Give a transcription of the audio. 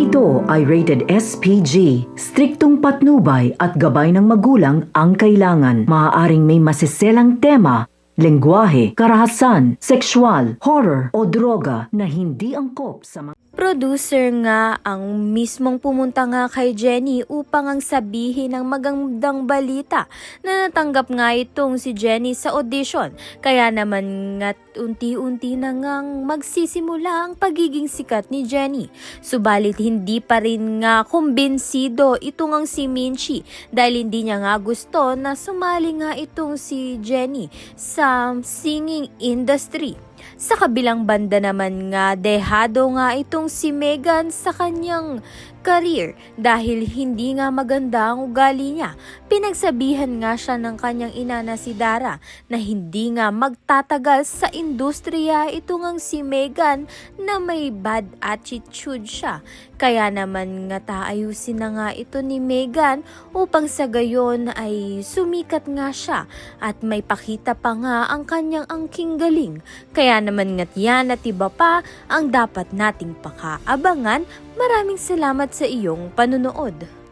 ito ay rated SPG. Striktong patnubay at gabay ng magulang ang kailangan. Maaaring may masiselang tema, lengguwahe, karahasan, sexual, horror o droga na hindi angkop sa mga Producer nga ang mismong pumunta nga kay Jenny upang ang sabihin ng magandang balita na natanggap nga itong si Jenny sa audition. Kaya naman nga unti-unti na ngang magsisimula ang pagiging sikat ni Jenny. Subalit hindi pa rin nga kumbinsido itong ang si Minchi dahil hindi niya nga gusto na sumali nga itong si Jenny sa singing industry. Sa kabilang banda naman nga, dehado nga itong si Megan sa kanyang career dahil hindi nga maganda ang ugali niya. Pinagsabihan nga siya ng kanyang ina na si Dara na hindi nga magtatagal sa industriya itong ang si Megan na may bad attitude siya. Kaya naman nga taayusin na nga ito ni Megan upang sa gayon ay sumikat nga siya at may pakita pa nga ang kanyang angking galing. Kaya naman nga't yan at iba pa ang dapat nating pakaabangan. Maraming salamat sa iyong panunood.